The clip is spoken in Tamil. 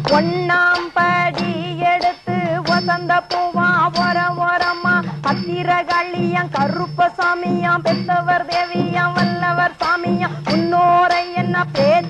ஒன்னாம் படி எடுத்து வசந்த பூவா ஓரமா பத்திரகாளியாம் கருப்ப சாமியாம் பெத்தவர் தேவியாம் வல்லவர் சாமியாம் முன்னோரை என்ன பேச்சு